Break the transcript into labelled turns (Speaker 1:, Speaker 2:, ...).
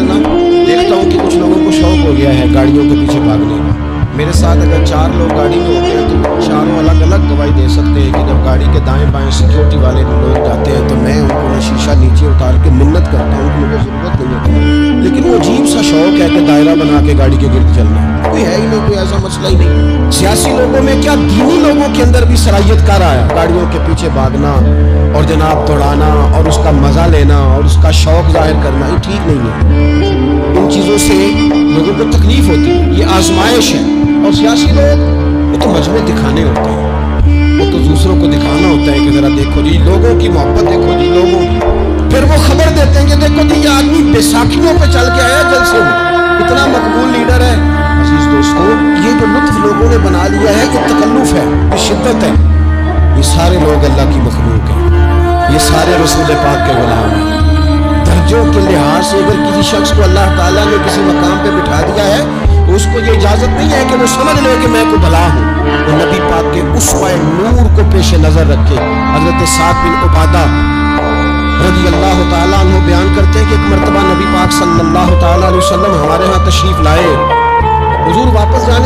Speaker 1: चलना। देखता हूँ कि कुछ लोगों को शौक हो गया है गाड़ियों के पीछे भागने का। मेरे साथ अगर 4 लोग गाड़ी में होते हैं तो चारों अलग अलग गवाही दे सकते हैं कि जब गाड़ी के दाएं बाएं सिक्योरिटी वाले लोग जाते हैं तो मैं उनको शीशा नीचे उतार के मिन्नत करता हूँ कि मुझे ज़रूरत नहीं है। लेकिन वो अजीब सा शौक है कि दायरा बना के गाड़ी के गिर्द चलना। कोई है ही नहीं, कोई ऐसा मसला ही नहीं। सियासी लोगों में क्या दीनी लोगों के अंदर भी सलाहियत कर आया गाड़ियों के पीछे भागना और जनाब दौड़ाना और उसका मज़ा लेना और उसका शौक जाहिर करना, ये ठीक नहीं है। इन चीज़ों से लोगों को तकलीफ होती है, ये आजमाइश है। और सियासी लोग वो तो मजमे दिखाने होते हैं, वो तो दूसरों को दिखाना होता है कि ज़रा देखो जी लोगों की मोहब्बत, देखो जी लोगों की। फिर वो खबर देते हैं कि देखो जी ये आदमी बैसाखियों पे चल के आया जलसे में, इतना मकबूल लीडर है। अजीज दोस्तों, ये जो लुत्फ लोगों ने बना लिया है, ये तकल्लुफ है, ये शिद्दत है। ये सारे लोग अल्लाह की मखलूक हैं, ये सारे रसूल पाक के गुलाम हैं। दर्जों के लिहाज से अगर किसी शख्स को अल्लाह ताला ने किसी मकाम पे बिठा दिया है, उसको ये इजाजत नहीं है कि वो समझ ले कि मैं को भला हूँ। वो नबी पाक के उस्वा नूर को पेश नजर रखे। हजरत साद बिन उबादा रज़ी अल्लाह ताला अन्हु बयान करते हैं कि एक मरतबा नबी पाक सल्लल्लाहु ताला अलैहि वसल्लम हमारे यहाँ तशरीफ लाए। हुजूर वापस जाने